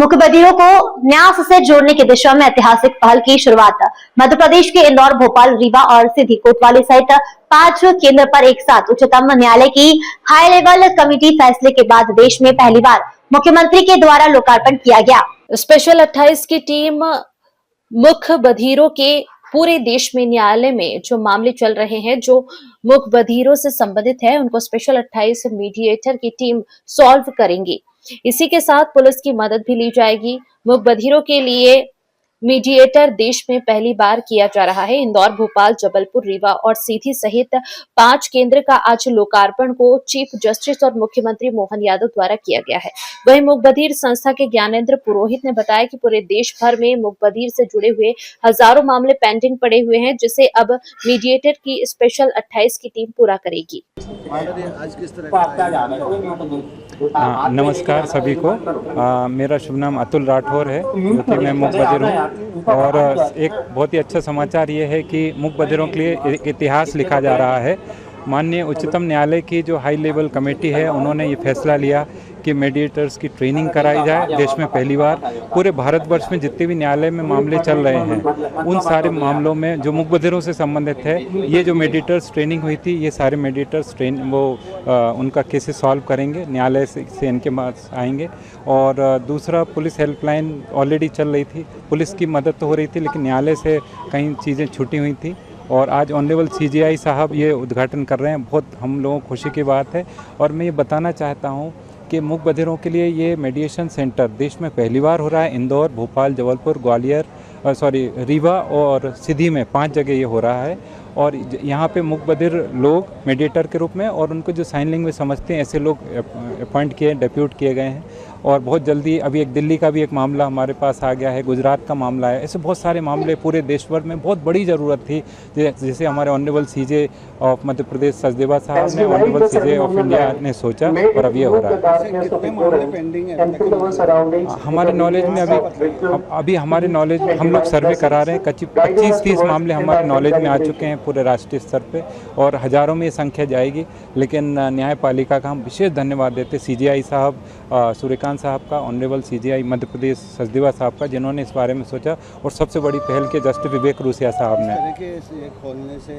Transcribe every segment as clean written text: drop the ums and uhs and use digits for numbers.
मुख्य बधिरों को न्यास से जोड़ने की दिशा में ऐतिहासिक पहल की शुरुआत। मध्य प्रदेश के इंदौर, भोपाल, रीवा और सीधी कोतवाली सहित 5 केंद्र पर एक साथ उच्चतम न्यायालय की हाई लेवल कमेटी फैसले के बाद देश में पहली बार मुख्यमंत्री के द्वारा लोकार्पण किया गया। स्पेशल 28 की टीम मुख्य बधिरों के पूरे देश में न्यायालय में जो मामले चल रहे हैं, जो मुख्य बधिरों से संबंधित है, उनको स्पेशल 28 मीडिएटर की टीम सॉल्व करेंगी। इसी के साथ पुलिस की मदद भी ली जाएगी। मुख्य बधिरों के लिए मीडिएटर देश में पहली बार किया जा रहा है। इंदौर, भोपाल, जबलपुर, रीवा और सीधी सहित 5 केंद्र का आज लोकार्पण को चीफ जस्टिस और मुख्यमंत्री मोहन यादव द्वारा किया गया है। वहीं मुख्य बधिर संस्था के ज्ञानेंद्र पुरोहित ने बताया कि पूरे देश भर में मुख्य बधिर से जुड़े हुए हजारों मामले पेंडिंग पड़े हुए हैं, जिसे अब मीडिएटर की स्पेशल 28 की टीम पूरा करेगी। आज किस तरह नमस्कार सभी को। मेरा शुभ नाम अतुल राठौर है, जो कि मैं मुख्य बधिर हूँ। और एक बहुत ही अच्छा समाचार ये है कि मुख्य बधिरों के लिए एक इतिहास लिखा जा रहा है। माननीय उच्चतम न्यायालय की जो हाई लेवल कमेटी है, उन्होंने ये फैसला लिया कि मेडिएटर्स की ट्रेनिंग कराई जाए। देश में पहली बार पूरे भारतवर्ष में जितने भी न्यायालय में मामले चल रहे हैं, उन सारे मामलों में जो मुख्य बधिरों से संबंधित है, ये जो मेडिएटर्स ट्रेनिंग हुई थी, ये सारे मेडिएटर्स उनका केसेस सॉल्व करेंगे, न्यायालय से इनके पास आएंगे। और दूसरा, पुलिस हेल्पलाइन ऑलरेडी चल रही थी, पुलिस की मदद तो हो रही थी, लेकिन न्यायालय से कई चीज़ें छूटी हुई थी और आज ऑनरेबल CJI साहब ये उद्घाटन कर रहे हैं। बहुत हम लोगों को खुशी की बात है। और मैं ये बताना चाहता हूँ कि मुख्य बधिरों के लिए ये मेडिएशन सेंटर देश में पहली बार हो रहा है। इंदौर, भोपाल, जबलपुर, ग्वालियर, रीवा और सीधी में 5 जगह ये हो रहा है। और यहाँ पे मुख्य बधिर लोग मेडिएटर के रूप में, और उनको जो साइन लैंग्वेज समझते हैं, ऐसे लोग अपॉइंट किए, डेप्यूट किए गए हैं। और बहुत जल्दी अभी एक दिल्ली का भी एक मामला हमारे पास आ गया है, गुजरात का मामला है। ऐसे बहुत सारे मामले पूरे देश भर में बहुत बड़ी ज़रूरत थी, जैसे हमारे honourable CJ of Madhya Pradesh Sachdeva साहब ने, ऑनरेबल CJ ऑफ इंडिया ने सोचा, और अब ये हो रहा है। हमारे नॉलेज में अभी हमारे नॉलेज में हम लोग सर्वे करा रहे हैं, 25-30 मामले हमारे नॉलेज में आ चुके हैं पूरे राष्ट्रीय स्तर पे, और हज़ारों में ये संख्या जाएगी। लेकिन न्यायपालिका का हम विशेष धन्यवाद देते CJI साहब, सूर्यकांत साहब का, ऑनरेबल CJI मध्य प्रदेश सचदेवा साहब का, जिन्होंने इस बारे में सोचा। और सबसे बड़ी पहल के जस्टिस विवेक रूसिया साहब ने। खोलने से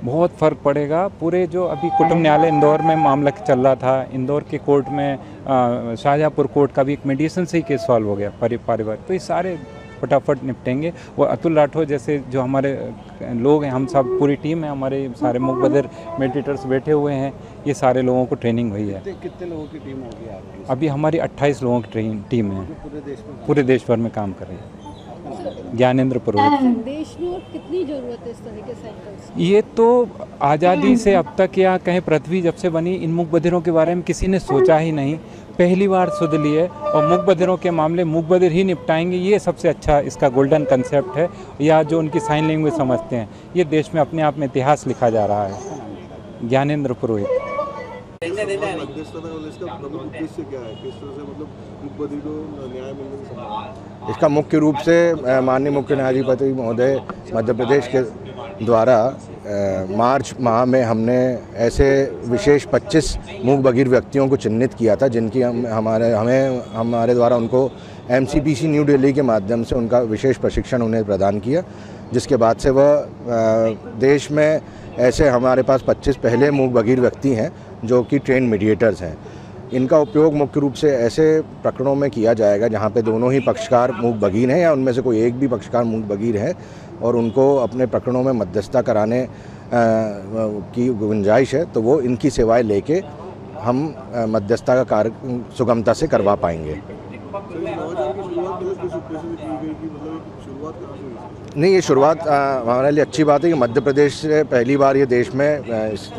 बहुत फ़र्क पड़ेगा। पूरे जो अभी कुटुंब न्यायालय इंदौर में मामला चल रहा था, इंदौर के कोर्ट में शाहजहाँपुर कोर्ट का भी एक मेडिएशन से ही केस सॉल्व हो गया पारिवारिक। तो ये सारे फटाफट निपटेंगे। और अतुल राठौर जैसे जो हमारे लोग हैं, हम सब पूरी टीम है, हमारे सारे मुख्य बधिर मेडिएटर्स बैठे हुए हैं, ये सारे लोगों को ट्रेनिंग हुई है। कितने लोगों की टीम होगी आपकी? अभी हमारी 28 लोगों की टीम है, पूरे देश भर में काम कर रही है। ज्ञानेंद्र पुरोहित। देश में और कितनी जरूरत है इस तरह के सेंटर्स? ये तो आज़ादी से अब तक, या कहें पृथ्वी जब से बनी, इन मुख्य बधिरों के बारे में किसी ने सोचा ही नहीं। पहली बार सुध लिए, और मुख्य बधिरों के मामले मुख्य बधिर ही निपटाएंगे। ये सबसे अच्छा इसका गोल्डन कंसेप्ट है। या जो उनकी साइन लैंग्वेज समझते हैं, ये देश में अपने आप में इतिहास लिखा जा रहा है। ज्ञानेंद्र पुरोहित। इसका मुख्य रूप से माननीय मुख्य न्यायाधिपति महोदय मध्य प्रदेश के द्वारा मार्च माह में हमने ऐसे विशेष 25 मूक बधिर व्यक्तियों को चिन्हित किया था, जिनकी हमारे द्वारा उनको MCPC न्यू दिल्ली के माध्यम से उनका विशेष प्रशिक्षण उन्हें प्रदान किया, जिसके बाद से वह देश में ऐसे हमारे पास 25 पहले मूक बधिर व्यक्ति हैं जो कि ट्रेन मीडिएटर्स हैं। इनका उपयोग मुख्य रूप से ऐसे प्रकरणों में किया जाएगा जहां पे दोनों ही पक्षकार मूक बधिर हैं, या उनमें से कोई एक भी पक्षकार मूक बधिर है, और उनको अपने प्रकरणों में मध्यस्थता कराने की गुंजाइश है, तो वो इनकी सेवाएं लेके हम मध्यस्थता का कार्य सुगमता से करवा पाएंगे। नहीं, ये शुरुआत हमारे लिए अच्छी बात है कि मध्य प्रदेश से पहली बार ये देश में इस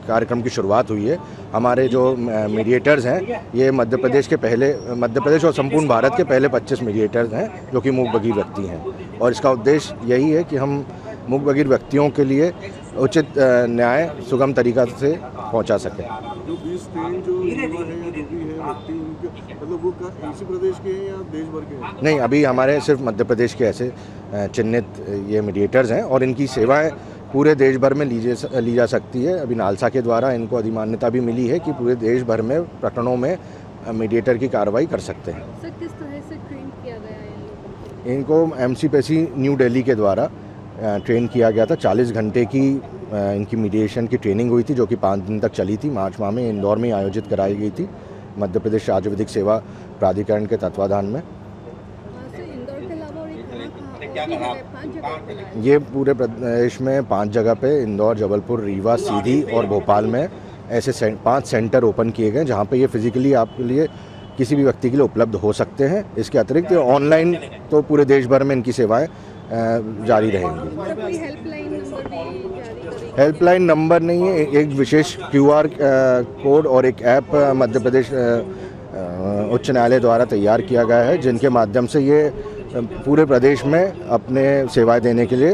कार्यक्रम की शुरुआत हुई है। हमारे जो मीडिएटर्स हैं, ये मध्य प्रदेश और संपूर्ण भारत के पहले 25 मीडिएटर्स हैं जो कि मूक बधिर व्यक्ति हैं। और इसका उद्देश्य यही है कि हम मूक बधिर व्यक्तियों के लिए उचित न्याय सुगम तरीका से पहुंचा सकें। जो 20 ट्रेन जो है या जो भी है व्यक्ति, मतलब वो इसी प्रदेश के हैं या देश भर के हैं? नहीं, अभी हमारे सिर्फ मध्य प्रदेश के ऐसे चिन्हित ये मीडिएटर्स हैं, और इनकी सेवाएं पूरे देश भर में ली जा सकती है। अभी नालसा के द्वारा इनको अधिमान्यता भी मिली है कि पूरे देश भर में प्रकरणों में मीडिएटर की कार्रवाई कर सकते हैं। सर किस तरह से ट्रेन किया गया है इन लोगों को? इनको एमसीपीसी न्यू दिल्ली के द्वारा ट्रेन किया गया था। 40 घंटे की इनकी मीडिएशन की ट्रेनिंग हुई थी, जो कि 5 दिन तक चली थी। मार्च माह में इंदौर में आयोजित कराई गई थी, मध्य प्रदेश राज्य विधिक सेवा प्राधिकरण के तत्वाधान में। सर इंदौर के अलावा और एक कहाँ 5 जगह पे है? ये पूरे प्रदेश में 5 जगह पे, इंदौर, जबलपुर, रीवा, सीधी और भोपाल में ऐसे 5 सेंटर ओपन किए गए, जहाँ पे ये फिजिकली आपके लिए किसी भी व्यक्ति के लिए उपलब्ध हो सकते हैं। इसके अतिरिक्त ऑनलाइन तो पूरे देश भर में इनकी सेवाएं जारी रहेंगी। सर कोई हेल्पलाइन नंबर भी जारी करेंगे? हेल्पलाइन नंबर नहीं है, एक विशेष QR कोड और एक ऐप मध्य प्रदेश उच्च न्यायालय द्वारा तैयार किया गया है, जिनके माध्यम से ये पूरे प्रदेश में अपने सेवाएं देने के लिए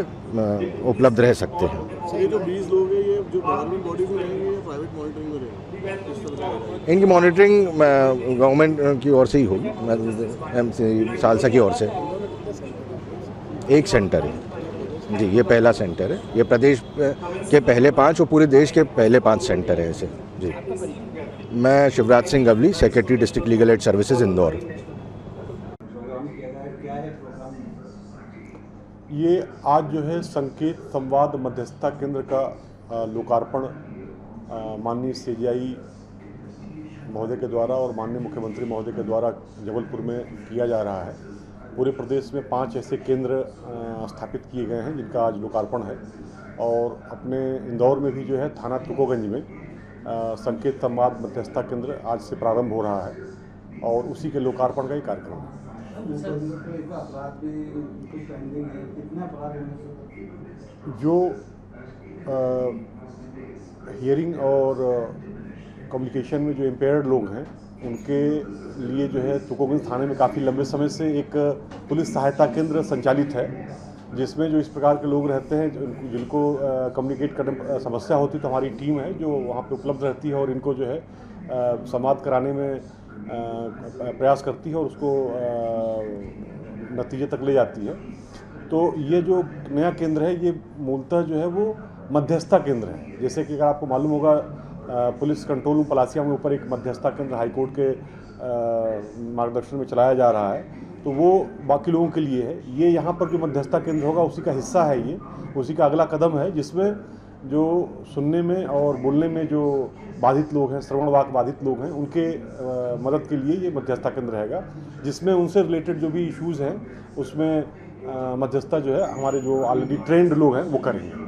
उपलब्ध रह सकते हैं। ये जो 20 लोग हैं, ये जो गवर्नमेंट बॉडी में रहेंगे या प्राइवेट मॉनिटरिंग में रहेंगे? किस तरह से रहेगा? इनकी मॉनिटरिंग गवर्नमेंट की ओर से ही होगी, सालसा की ओर से। एक सेंटर है जी, ये पहला सेंटर है। ये प्रदेश के पहले 5 और पूरे देश के पहले 5 सेंटर हैं ऐसे जी। मैं Shivraj Singh Gawali, secretary district legal aid services Indore. ये आज जो है संकेत संवाद मध्यस्थता केंद्र का लोकार्पण माननीय CJI महोदय के द्वारा और माननीय मुख्यमंत्री महोदय के द्वारा जबलपुर में किया जा रहा है। पूरे प्रदेश में 5 ऐसे केंद्र स्थापित किए गए हैं, जिनका आज लोकार्पण है। और अपने इंदौर में भी जो है थाना तुकोगंज में संकेत संवाद मध्यस्थता केंद्र आज से प्रारंभ हो रहा है और उसी के लोकार्पण का ही कार्यक्रम है। जो हियरिंग और कम्युनिकेशन में जो इम्पेयर्ड लोग हैं, उनके लिए जो है तुकोगंज थाने में काफ़ी लंबे समय से एक पुलिस सहायता केंद्र संचालित है, जिसमें जो इस प्रकार के लोग रहते हैं जिनको कम्युनिकेट करने में समस्या होती है, तो हमारी टीम है जो वहाँ पे उपलब्ध रहती है और इनको जो है संवाद कराने में प्रयास करती है और उसको नतीजे तक ले जाती है। तो ये जो नया केंद्र है, ये मूलतः जो है वो मध्यस्थता केंद्र है। जैसे कि अगर आपको मालूम होगा, पुलिस कंट्रोल रूम पलासिया में ऊपर एक मध्यस्थता केंद्र हाईकोर्ट के मार्गदर्शन में चलाया जा रहा है, तो वो बाकी लोगों के लिए है। ये यहाँ पर जो मध्यस्थता केंद्र होगा उसी का हिस्सा है, ये उसी का अगला कदम है, जिसमें जो सुनने में और बोलने में जो बाधित लोग हैं, श्रवण वाक बाधित लोग हैं, उनके मदद के लिए ये मध्यस्थता केंद्र रहेगा, जिसमें उनसे रिलेटेड जो भी इश्यूज़ हैं उसमें मध्यस्थता जो है हमारे जो ऑलरेडी ट्रेंड लोग हैं वो करेंगे।